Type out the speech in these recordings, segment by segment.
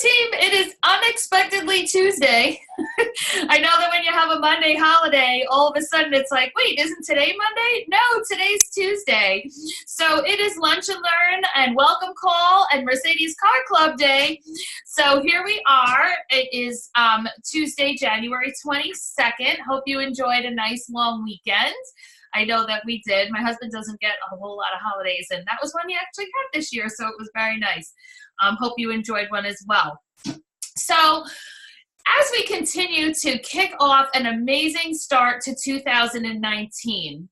team. It is unexpectedly Tuesday. I know that when you have a Monday holiday, all of a sudden it's like, wait, isn't today Monday? No, today's Tuesday. So it is Lunch and Learn and Welcome Call and Mercedes Car Club Day. So here we are. It is Tuesday, January 22nd. Hope you enjoyed a nice long weekend. I know that we did. My husband doesn't get a whole lot of holidays, and that was one he actually had this year, so it was very nice. Hope you enjoyed one as well. So as we continue to kick off an amazing start to 2019,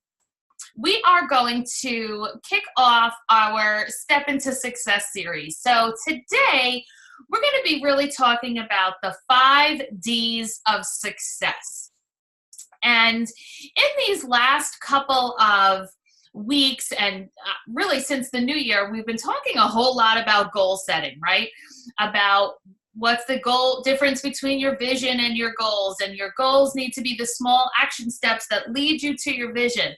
we are going to kick off our Step into Success series. So today, we're going to be really talking about the 5 Ds of success. And in these last couple of weeks and really since the new year, we've been talking a whole lot about goal setting, right? About what's the goal difference between your vision and your goals need to be the small action steps that lead you to your vision.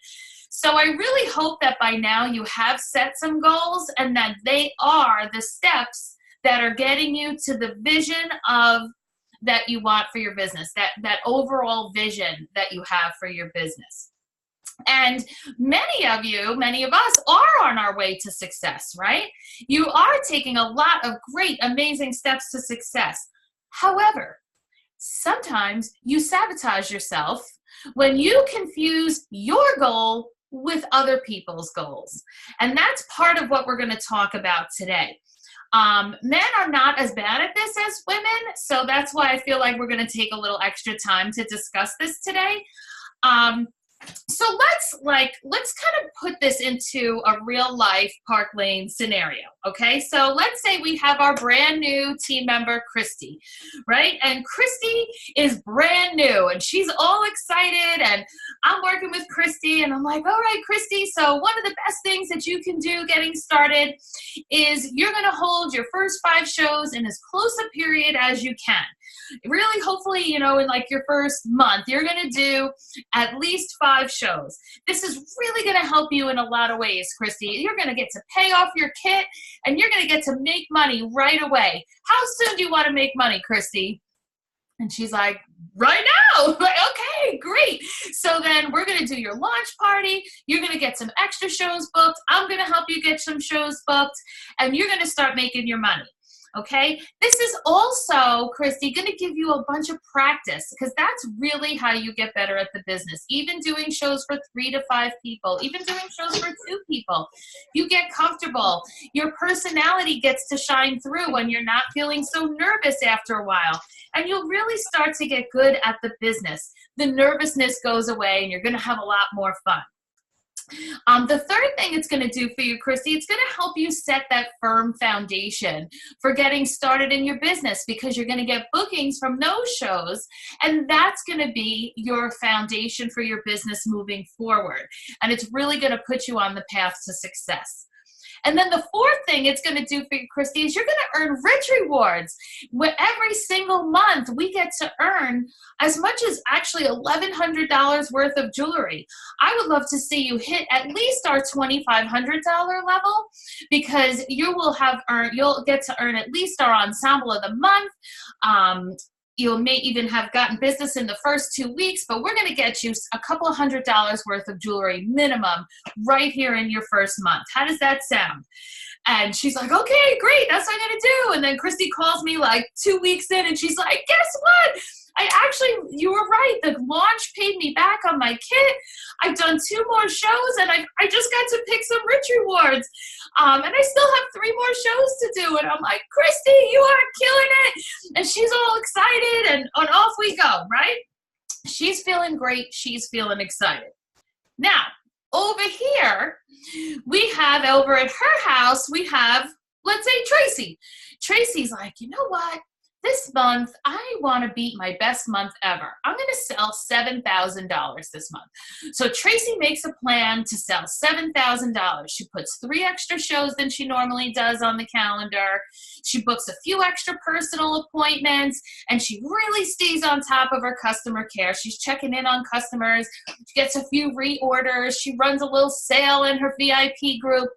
So I really hope that by now you have set some goals and that they are the steps that are getting you to the vision of that you want for your business, that overall vision that you have for your business. And many of us are on our way to success, right? You are taking a lot of great, amazing steps to success. However, sometimes you sabotage yourself when you confuse your goal with other people's goals. And that's part of what we're going to talk about today. Men are not as bad at this as women, so that's why I feel like we're going to take a little extra time to discuss this today. So let's kind of put this into a real life Park Lane scenario, okay? So let's say we have our brand new team member, Christy, right? And Christy is brand new and she's all excited and I'm working with Christy and I'm like, all right, Christy, so one of the best things that you can do getting started is you're going to hold your first 5 shows in as close a period as you can. Really, hopefully, in like your first month, you're going to do at least 5 shows. This is really going to help you in a lot of ways, Christy. You're going to get to pay off your kit and you're going to get to make money right away. How soon do you want to make money, Christy? And she's like, right now. Like, okay, great. So then we're going to do your launch party. You're going to get some extra shows booked. I'm going to help you get some shows booked and you're going to start making your money. Okay, this is also, Christy, going to give you a bunch of practice because that's really how you get better at the business. Even doing shows for 3 to 5 people, even doing shows for 2 people, you get comfortable. Your personality gets to shine through when you're not feeling so nervous after a while. And you'll really start to get good at the business. The nervousness goes away and you're going to have a lot more fun. The third thing it's going to do for you, Christy, it's going to help you set that firm foundation for getting started in your business because you're going to get bookings from those shows and that's going to be your foundation for your business moving forward. And it's really going to put you on the path to success. And then the fourth thing it's going to do for you, Christy, is you're going to earn rich rewards. Where every single month we get to earn as much as actually $1,100 worth of jewelry. I would love to see you hit at least our $2,500 level because you'll get to earn at least our ensemble of the month. You may even have gotten business in the first 2 weeks, but we're going to get you a couple of $100 worth of jewelry minimum right here in your first month. How does that sound? And she's like, okay, great. That's what I'm going to do. And then Christy calls me like 2 weeks in and she's like, guess what? You were right. The launch paid me back on my kit. I've done 2 more shows and I just got to pick some rich rewards. And I still have 3 more shows to do. And I'm like, Christy, you are killing it. And she's all excited and off we go, right? She's feeling great. She's feeling excited. Now, over here, we have over at her house, we have, let's say, Tracy. Tracy's like, you know what? This month, I want to beat my best month ever. I'm going to sell $7,000 this month. So Tracy makes a plan to sell $7,000. She puts 3 extra shows than she normally does on the calendar. She books a few extra personal appointments, and she really stays on top of her customer care. She's checking in on customers. She gets a few reorders. She runs a little sale in her VIP group.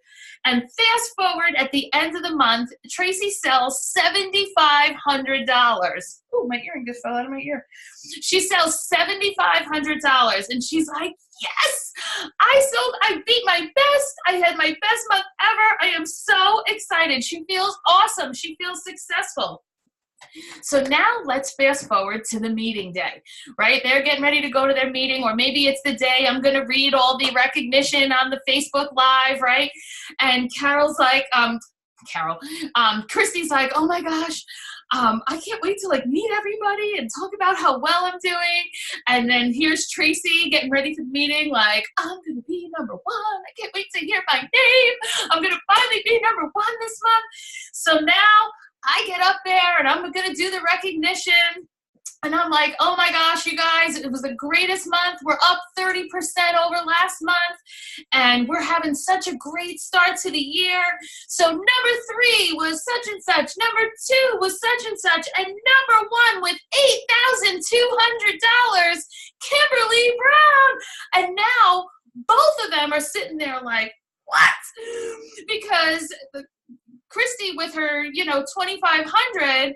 And fast forward at the end of the month, Tracy sells $7,500. Oh, my earring just fell out of my ear. She sells $7,500 and she's like, yes, I beat my best. I had my best month ever. I am so excited. She feels awesome. She feels successful. So now let's fast forward to the meeting day, right? They're getting ready to go to their meeting, or maybe it's the day I'm going to read all the recognition on the Facebook Live, right? And Carol's like, Christy's like, oh my gosh, I can't wait to like meet everybody and talk about how well I'm doing. And then here's Tracy getting ready for the meeting, like, I'm gonna be number one. I can't wait to hear my name. I'm gonna finally be number one this month. So now I get up there and I'm gonna do the recognition. And I'm like, oh my gosh, you guys, it was the greatest month. We're up 30% over last month. And we're having such a great start to the year. So number 3 was such and such. Number 2 was such and such. And number 1 with $8,200, Kimberly Brown. And now both of them are sitting there like, what? Because Christy with her, $2,500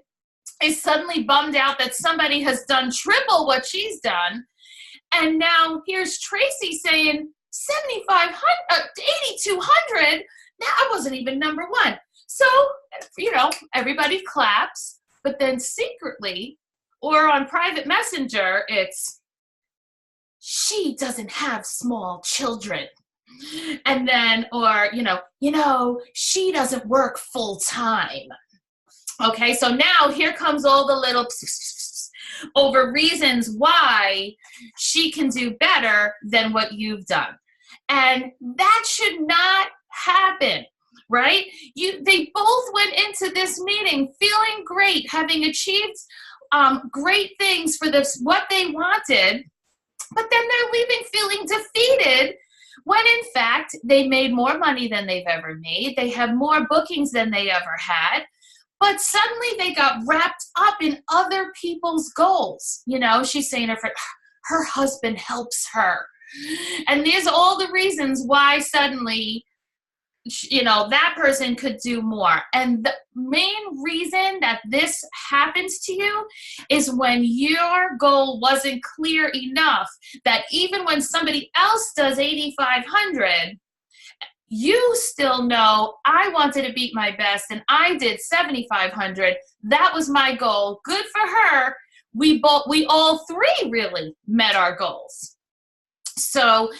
is suddenly bummed out that somebody has done triple what she's done. And now here's Tracy saying 8,200. Now I wasn't even number 1. So, everybody claps, but then secretly or on private messenger, it's, she doesn't have small children. And then, or, she doesn't work full time. Okay, so now here comes all the little over reasons why she can do better than what you've done. And that should not happen, right? They both went into this meeting feeling great, having achieved great things for what they wanted, but then they're leaving feeling defeated when in fact they made more money than they've ever made. They have more bookings than they ever had. But suddenly they got wrapped up in other people's goals. She's saying her husband helps her. And there's all the reasons why suddenly, that person could do more. And the main reason that this happens to you is when your goal wasn't clear enough that even when somebody else does 8,500, you still know, I wanted to beat my best and I did 7,500. That was my goal. Good for her. We all 3 really met our goals. So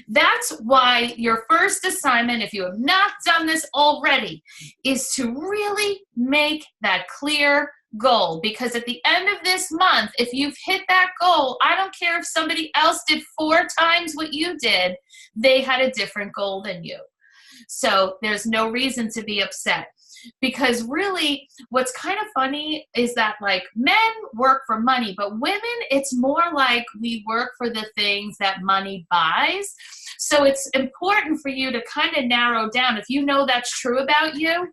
that's why your first assignment, if you have not done this already, is to really make that clear goal. Because at the end of this month, if you've hit that goal, I don't care if somebody else did 4 times what you did, they had a different goal than you. So there's no reason to be upset, because really what's kind of funny is that like men work for money, but women, it's more like we work for the things that money buys. So it's important for you to kind of narrow down. If you know that's true about you,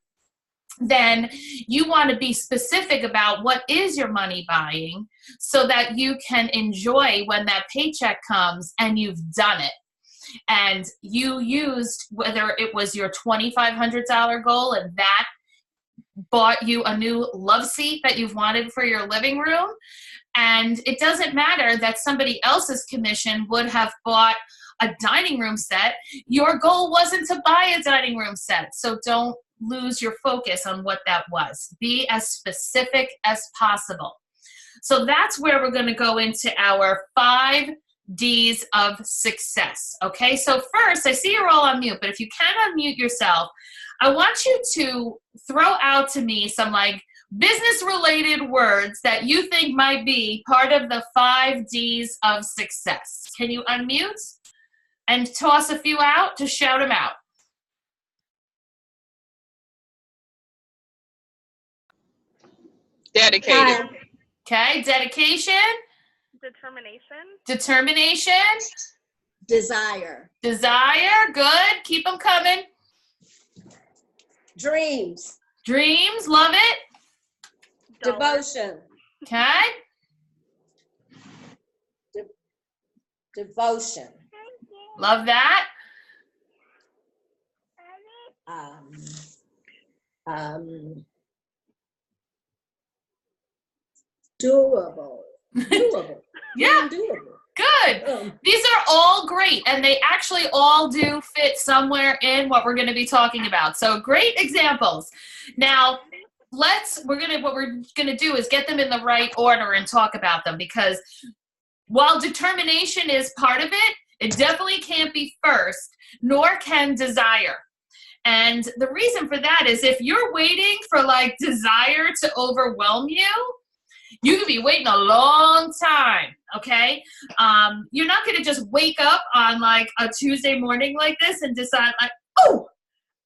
then you want to be specific about what is your money buying so that you can enjoy when that paycheck comes and you've done it. And you used, whether it was your $2,500 goal and that bought you a new love seat that you've wanted for your living room. And it doesn't matter that somebody else's commission would have bought a dining room set. Your goal wasn't to buy a dining room set. So don't lose your focus on what that was. Be as specific as possible. So that's where we're going to go into our 5 D's of success. Okay, so first, I see you're all on mute, but if you can unmute yourself, I want you to throw out to me some like business related words that you think might be part of the 5 D's of success. Can you unmute and toss a few out? Just shout them out. Dedicated. Okay, dedication. Determination. Desire. Good. Keep them coming. Dreams. Love it. Devotion. Okay. Devotion. Love that. um, um, doable. Doable. Yeah. Doable. Good. These are all great, and they actually all do fit somewhere in what we're going to be talking about. So great examples. Now, what we're gonna do is get them in the right order and talk about them, because while determination is part of it, it definitely can't be first, nor can desire. And the reason for that is if you're waiting for like desire to overwhelm you, you could be waiting a long time, okay? You're not gonna just wake up on like a Tuesday morning like this and decide like, oh,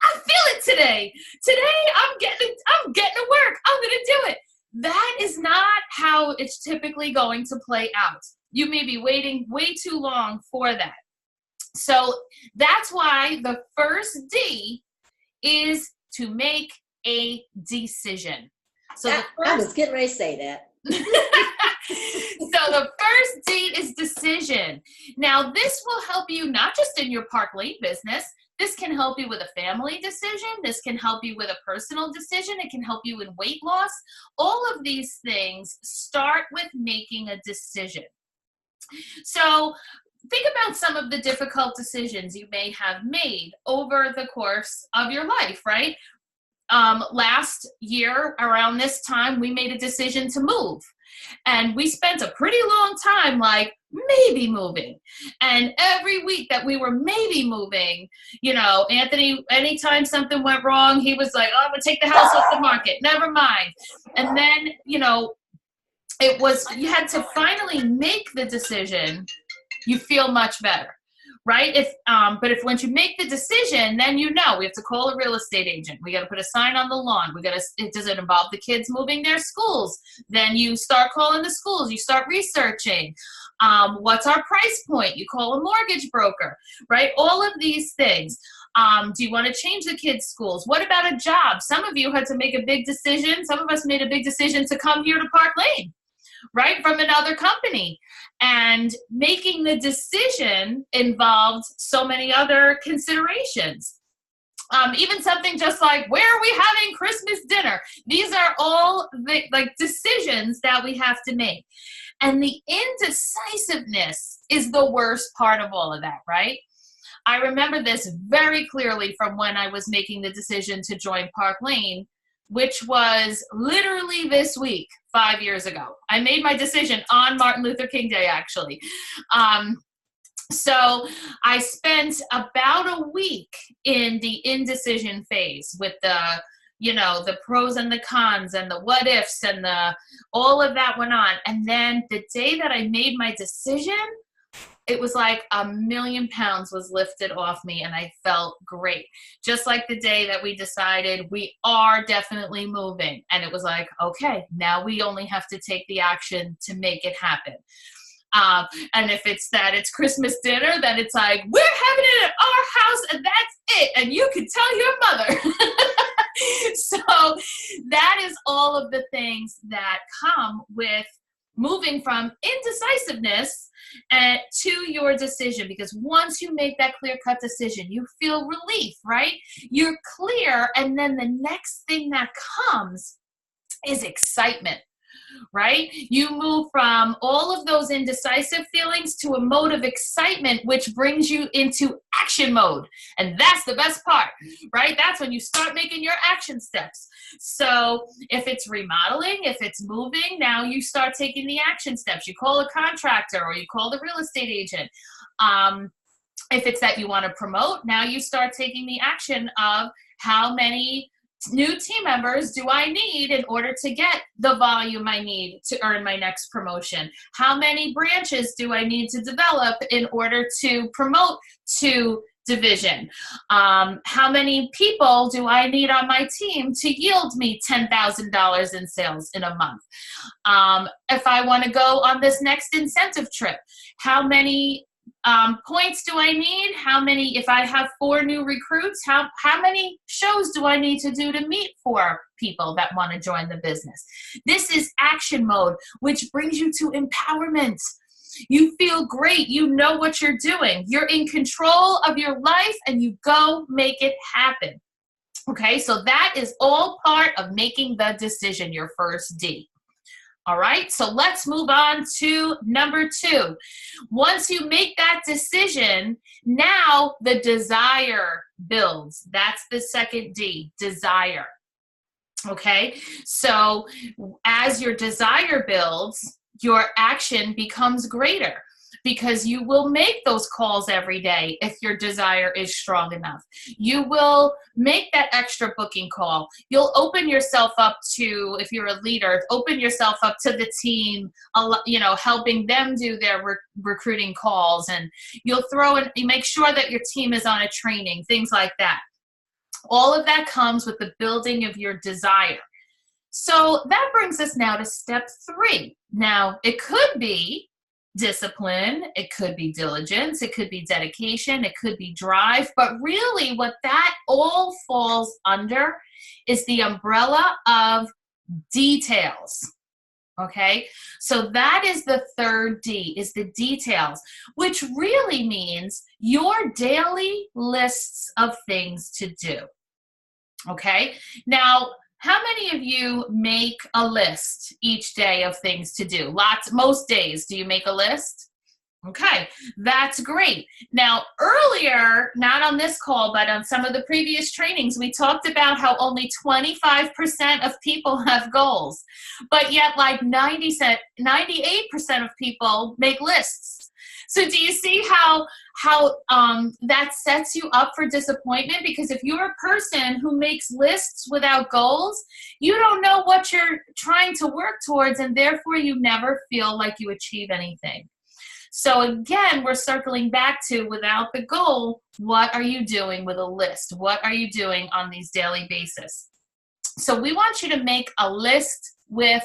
I feel it today. Today I'm getting to work. I'm gonna do it. That is not how it's typically going to play out. You may be waiting way too long for that. So that's why the first D is to make a decision. So I was getting ready to say that. So the first D is decision. Now this will help you not just in your Park Lane business. This can help you with a family decision. This can help you with a personal decision. It can help you in weight loss. All of these things start with making a decision. So think about some of the difficult decisions you may have made over the course of your life, right? Last year, around this time, we made a decision to move. And we spent a pretty long time like maybe moving. And every week that we were maybe moving, you know, Anthony, anytime something went wrong, he was like, oh, I'm going to take the house off the market. Never mind. And then, you know, you had to finally make the decision, you feel much better. Right? But once you make the decision, then you know we have to call a real estate agent. We got to put a sign on the lawn. Does it involve the kids moving their schools? Then you start calling the schools. You start researching. What's our price point? You call a mortgage broker, right? All of these things. Do you want to change the kids' schools? What about a job? Some of you had to make a big decision. Some of us made a big decision to come here to Park Lane, right, from another company. And making the decision involved so many other considerations. Even something just like, where are we having Christmas dinner? These are all the decisions that we have to make. And the indecisiveness is the worst part of all of that, right? I remember this very clearly from when I was making the decision to join Park Lane, which was literally this week, 5 years ago. I made my decision on Martin Luther King Day, actually. So I spent about a week in the indecision phase with the pros and the cons and the what ifs and all of that went on. And then the day that I made my decision, it was like 1,000,000 pounds was lifted off me and I felt great. Just like the day that we decided we are definitely moving. And it was like, okay, now we only have to take the action to make it happen. And if it's Christmas dinner, then it's like, we're having it at our house and that's it. And you can tell your mother. So that is all of the things that come with moving from indecisiveness to your decision, because once you make that clear-cut decision, you feel relief, right? You're clear, and then the next thing that comes is excitement, right? You move from all of those indecisive feelings to a mode of excitement, which brings you into action mode. And that's the best part, right? That's when you start making your action steps. So if it's remodeling, if it's moving, now you start taking the action steps. You call a contractor or you call the real estate agent. If it's that you want to promote, now you start taking the action of how many new team members do I need in order to get the volume I need to earn my next promotion? How many branches do I need to develop in order to promote to division? How many people do I need on my team to yield me $10,000 in sales in a month? If I want to go on this next incentive trip, how many points do I need? How many, if I have 4 new recruits, how many shows do I need to do to meet 4 people that want to join the business? This is action mode, which brings you to empowerment. You feel great. You know what you're doing. You're in control of your life and you go make it happen. Okay, so that is all part of making the decision, your first D. All right, so let's move on to number 2. Once you make that decision, now the desire builds. That's the second D, desire. Okay, so as your desire builds, your action becomes greater because you will make those calls every day if your desire is strong enough. You will make that extra booking call. You'll open yourself up to, if you're a leader, open yourself up to the team, helping them do their recruiting calls, and you'll you make sure that your team is on a training, things like that. All of that comes with the building of your desire. So that brings us now to step 3. Now, it could be discipline, it could be diligence, it could be dedication, it could be drive, but really what that all falls under is the umbrella of details. Okay, so that is the third D, is the details, which really means your daily lists of things to do. Okay, now, how many of you make a list each day of things to do? Most days, do you make a list? Okay, that's great. Now, earlier, not on this call, but on some of the previous trainings, we talked about how only 25% of people have goals, but yet like 98% of people make lists. So do you see how that sets you up for disappointment? Because if you're a person who makes lists without goals, you don't know what you're trying to work towards, and therefore you never feel like you achieve anything. So again, we're circling back to, without the goal, what are you doing with a list? What are you doing on these daily basis? So we want you to make a list with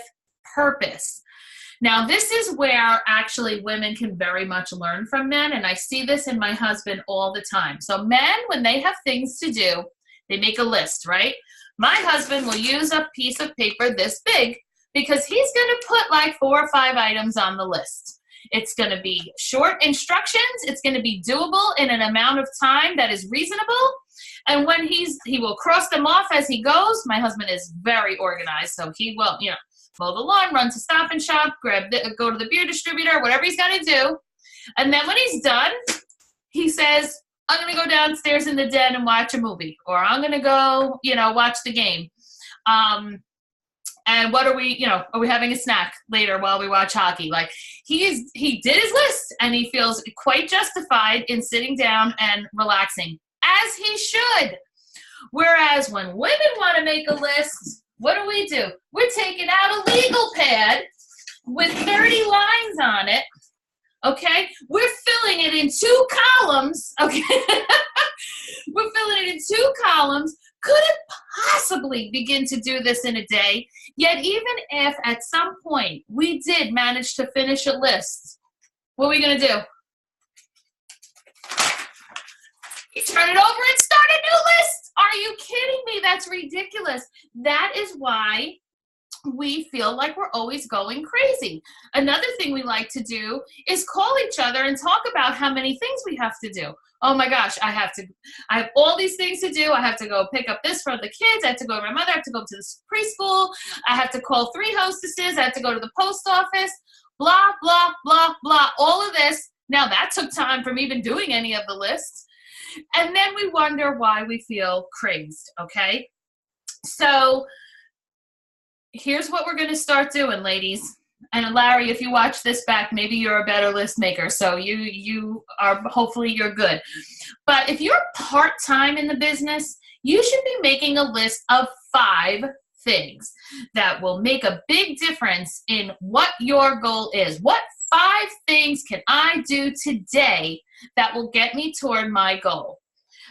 purpose. Now, this is where actually women can very much learn from men, and I see this in my husband all the time. So men, when they have things to do, they make a list, right? My husband will use a piece of paper this big because he's going to put like 4 or 5 items on the list. It's going to be short instructions. It's going to be doable in an amount of time that is reasonable. And when he will cross them off as he goes. My husband is very organized, so he will, mow the lawn, run to Stop and Shop, go to the beer distributor, whatever he's going to do. And then when he's done, he says, I'm going to go downstairs in the den and watch a movie, or I'm going to go, watch the game. And what are we having a snack later while we watch hockey? Like he did his list, and he feels quite justified in sitting down and relaxing, as he should. Whereas when women want to make a list, what do? We're taking out a legal pad with 30 lines on it, okay? We're filling it in 2 columns, okay? We're filling it in 2 columns. Could it possibly begin to do this in a day? Yet even if at some point we did manage to finish a list, what are we going to do? You turn it over and start a new list. Are you kidding me? That's ridiculous. That is why we feel like we're always going crazy. Another thing we like to do is call each other and talk about how many things we have to do. Oh my gosh, I have all these things to do. I have to go pick up this for the kids. I have to go to my mother. I have to go to the preschool. I have to call 3 hostesses. I have to go to the post office. Blah, blah, blah, blah. All of this. Now that took time from even doing any of the lists. And then we wonder why we feel crazed, okay? So here's what we're going to start doing, ladies. And Larry, if you watch this back, maybe you're a better list maker. So hopefully you're good. But if you're part-time in the business, you should be making a list of 5 things that will make a big difference in what your goal is. What 5 things can I do today that will get me toward my goal?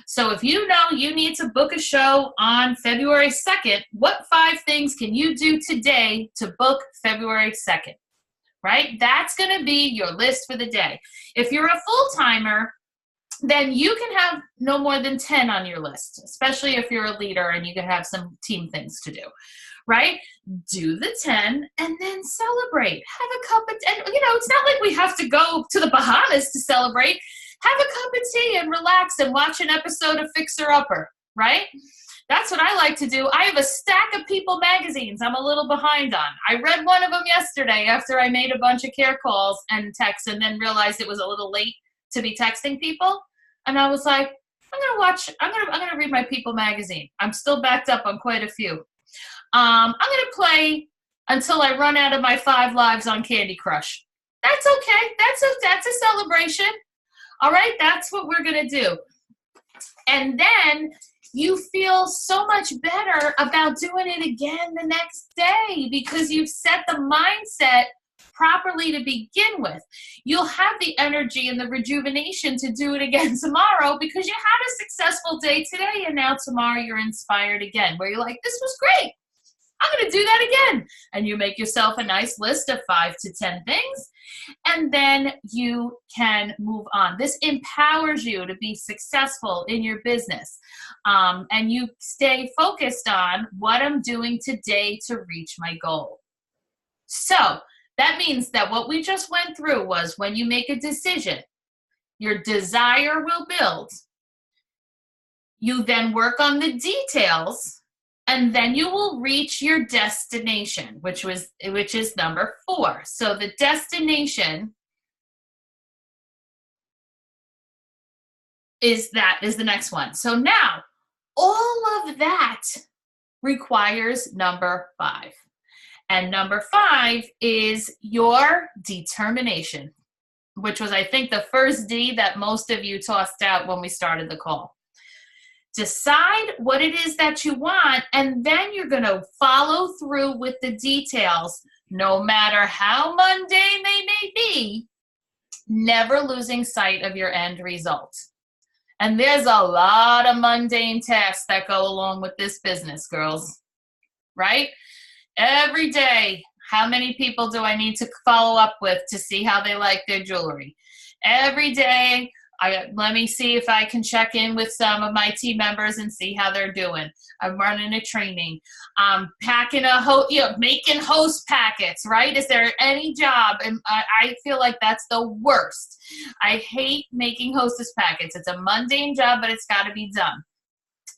So if you know you need to book a show on February 2nd, what 5 things can you do today to book February 2nd, right? That's going to be your list for the day. If you're a full-timer, then you can have no more than 10 on your list, especially if you're a leader and you can have some team things to do, right? Do the 10 and then celebrate. Have a cup of, and it's not like we have to go to the Bahamas to celebrate. Have a cup of tea and relax and watch an episode of Fixer Upper, right? That's what I like to do. I have a stack of People magazines I'm a little behind on. I read one of them yesterday after I made a bunch of care calls and texts and then realized it was a little late to be texting people. And I was like, I'm gonna read my People magazine. I'm still backed up on quite a few. I'm gonna play until I run out of my 5 lives on Candy Crush. That's okay. That's a celebration. All right, that's what we're gonna do. And then you feel so much better about doing it again the next day because you've set the mindset properly to begin with. You'll have the energy and the rejuvenation to do it again tomorrow because you had a successful day today, and now tomorrow you're inspired again, where you're like, this was great. I'm going to do that again. And you make yourself a nice list of 5 to 10 things, and then you can move on. This empowers you to be successful in your business. And you stay focused on what I'm doing today to reach my goal. So that means that what we just went through was when you make a decision, your desire will build. You then work on the details, and then you will reach your destination, which is number 4. So the destination is the next one. So now all of that requires number 5. And number 5 is your determination, which was, I think, the first D that most of you tossed out when we started the call. Decide what it is that you want, and then you're going to follow through with the details, no matter how mundane they may be, never losing sight of your end result. And there's a lot of mundane tasks that go along with this business, girls, right? Every day, how many people do I need to follow up with to see how they like their jewelry? Every day, let me see if I can check in with some of my team members and see how they're doing. I'm running a training. I'm packing making host packets, right? Is there any job? And I feel like that's the worst. I hate making hostess packets. It's a mundane job, but it's got to be done.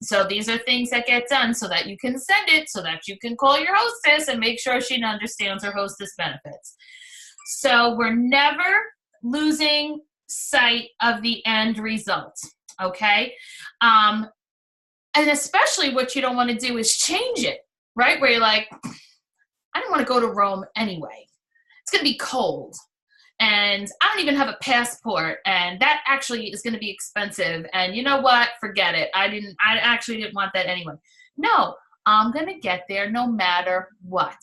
So these are things that get done so that you can send it, so that you can call your hostess and make sure she understands her hostess benefits. So we're never losing sight of the end result, okay? And especially what you don't want to do is change it, right? Where you're like, I don't want to go to Rome anyway. It's going to be cold. And I don't even have a passport, and that actually is going to be expensive. And you know what? Forget it. I actually didn't want that anyway. No, I'm going to get there no matter what.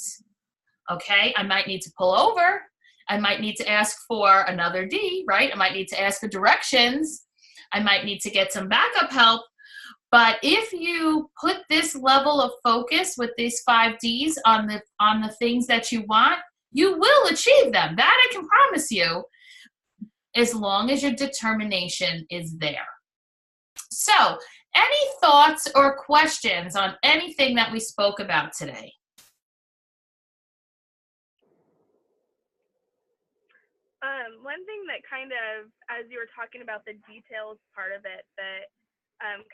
Okay? I might need to pull over. I might need to ask for another D, right? I might need to ask for directions. I might need to get some backup help. But if you put this level of focus with these 5 Ds on the things that you want, you will achieve them. That I can promise you, as long as your determination is there. So, any thoughts or questions on anything that we spoke about today? One thing that kind of, as you were talking about the details part of it, that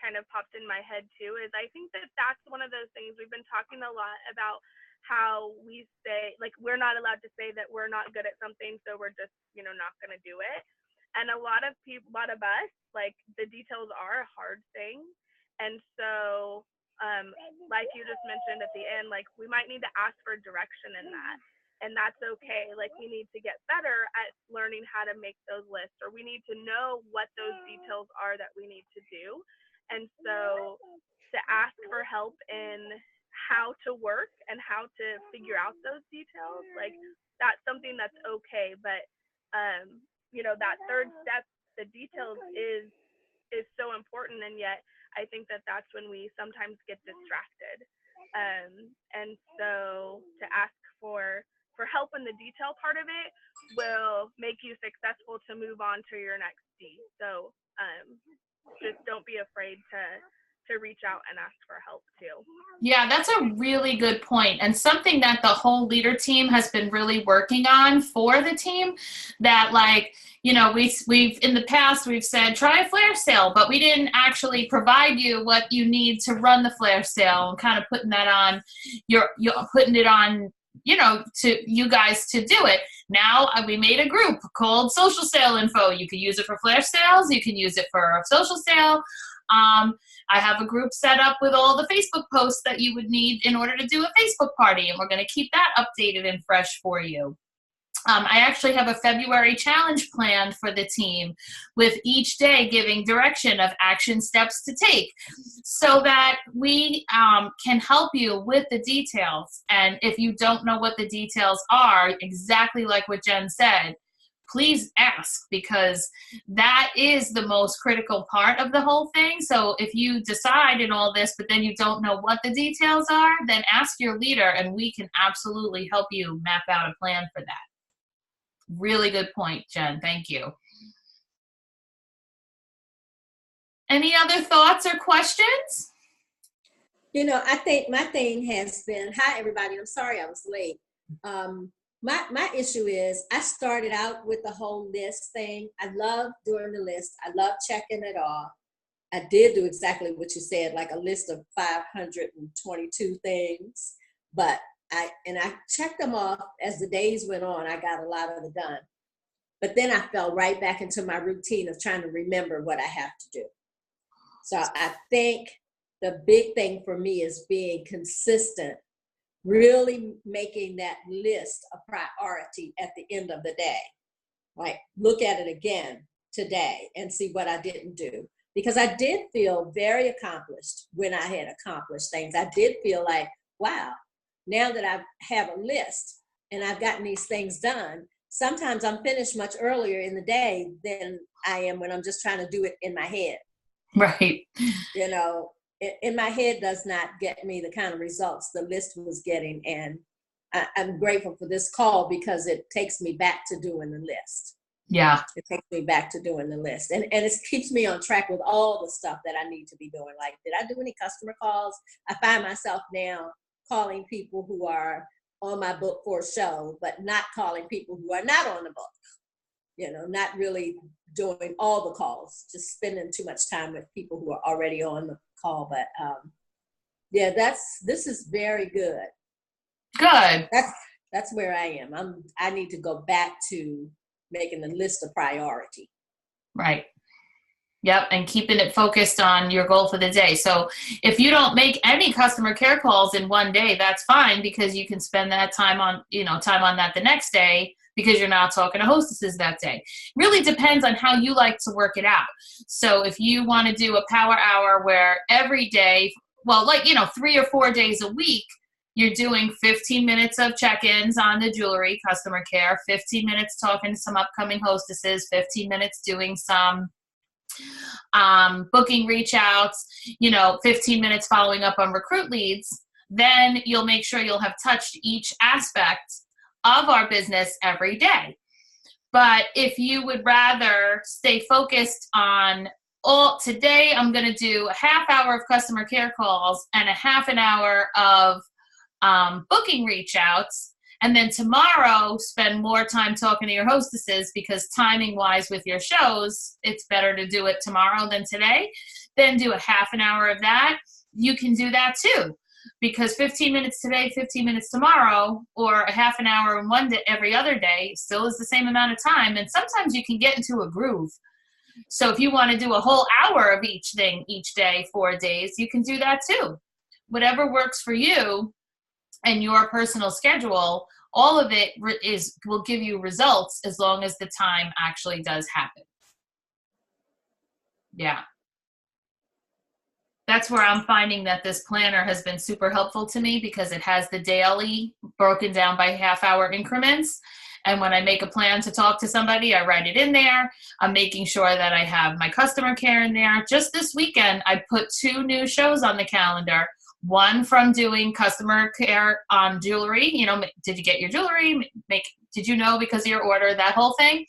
kind of popped in my head too, is I think that that's one of those things we've been talking a lot about, how we say, like, we're not allowed to say that we're not good at something, so we're just, not going to do it. And a lot of us, like, the details are a hard thing. And so, like you just mentioned at the end, like, we might need to ask for direction in that. And that's okay. Like, we need to get better at learning how to make those lists, or we need to know what those details are that we need to do. And so to ask for help in how to work and how to figure out those details, like, that's something that's okay. But that third step, the details, is so important. And yet I think that that's when we sometimes get distracted. And so to ask for help in the detail part of it will make you successful to move on to your next D. So just don't be afraid to reach out and ask for help too. Yeah, that's a really good point, and something that the whole leader team has been really working on for the team. That, like, you know, we've in the past we've said try a flare sale, but we didn't actually provide you what you need to run the flare sale, and kind of putting that on you're putting it on, you know, to you guys to do it. Now we made a group called Social Sale Info. You can use it for flare sales. You can use it for a social sale. I have a group set up with all the Facebook posts that you would need in order to do a Facebook party, and we're going to keep that updated and fresh for you. I actually have a February challenge planned for the team, with each day giving direction of action steps to take, so that we can help you with the details. And if you don't know what the details are, exactly like what Jen said, please ask, because that is the most critical part of the whole thing. So if you decide in all this, but then you don't know what the details are, then ask your leader, and we can absolutely help you map out a plan for that. Really good point, Jen. Thank you. Any other thoughts or questions? You know, I think my thing has been, hi, everybody. I'm sorry I was late. My issue is I started out with the whole list thing. I love doing the list. I love checking it off. I did do exactly what you said, like a list of 522 things, but I checked them off as the days went on. I got a lot of it done, but then I fell right back into my routine of trying to remember what I have to do. So I think the big thing for me is being consistent, really making that list a priority at the end of the day. Like, look at it again today and see what I didn't do. Because I did feel very accomplished when I had accomplished things. I did feel like, wow, now that I have a list and I've gotten these things done, sometimes I'm finished much earlier in the day than I am when I'm just trying to do it in my head. Right. You know, in my head does not get me the kind of results the list was getting. And I'm grateful for this call because it takes me back to doing the list. Yeah. It takes me back to doing the list. And it keeps me on track with all the stuff that I need to be doing. Like, did I do any customer calls? I find myself now calling people who are on my book for a show, but not calling people who are not on the book. You know, not really doing all the calls, just spending too much time with people who are already on the call. But yeah, this is very good. Good. That's where I am. I need to go back to making the list a priority. Right. Yep, and keeping it focused on your goal for the day. So if you don't make any customer care calls in one day, that's fine, because you can spend that time on that the next day, because you're not talking to hostesses that day. Really depends on how you like to work it out. So if you want to do a power hour where every day, 3 or 4 days a week, you're doing 15 minutes of check-ins on the jewelry, customer care, 15 minutes talking to some upcoming hostesses, 15 minutes doing some booking reach outs, 15 minutes following up on recruit leads, then you'll make sure you'll have touched each aspect of our business every day. But if you would rather stay focused on, today I'm going to do a half hour of customer care calls and a half an hour of booking reach outs, and then tomorrow spend more time talking to your hostesses, because timing wise with your shows, it's better to do it tomorrow than today, then do a half an hour of that. You can do that too, because 15 minutes today, 15 minutes tomorrow, or a half an hour in one day, every other day, still is the same amount of time. And sometimes you can get into a groove. So if you want to do a whole hour of each thing each day, 4 days, you can do that too. Whatever works for you and your personal schedule, all of it will give you results as long as the time actually does happen. Yeah. That's where I'm finding that this planner has been super helpful to me, because it has the daily broken down by half-hour increments. And when I make a plan to talk to somebody, I write it in there. I'm making sure that I have my customer care in there. Just this weekend, I put 2 new shows on the calendar. One from doing customer care on jewelry. Did you get your jewelry? did you know because of your order, that whole thing.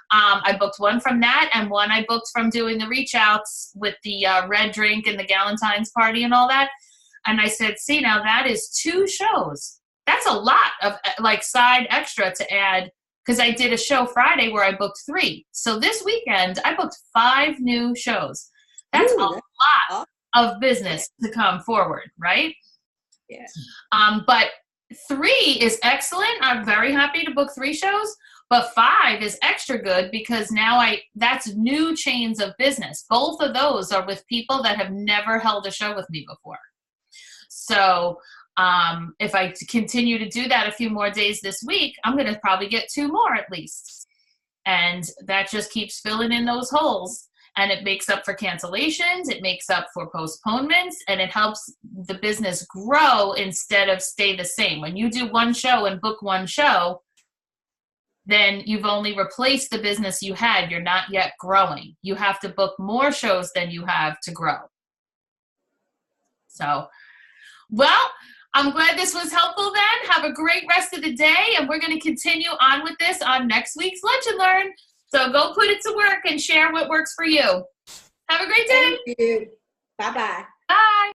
I booked one from that, and one I booked from doing the reach outs with the red drink and the Galentine's party and all that. And I said, see, now that is 2 shows. That's a lot of like side extra to add, because I did a show Friday where I booked 3. So this weekend I booked 5 new shows. That's a lot of business to come forward, right? Yeah. But 3 is excellent. I'm very happy to book 3 shows. But 5 is extra good because now that's new chains of business. Both of those are with people that have never held a show with me before. So if I continue to do that a few more days this week, I'm going to probably get 2 more at least. And that just keeps filling in those holes. And it makes up for cancellations, it makes up for postponements, and it helps the business grow instead of stay the same. When you do one show and book one show, then you've only replaced the business you had. You're not yet growing. You have to book more shows than you have to grow. So, well, I'm glad this was helpful then. Have a great rest of the day, and we're going to continue on with this on next week's Lunch and Learn. So go put it to work and share what works for you. Have a great day. Thank you. Bye-bye. Bye.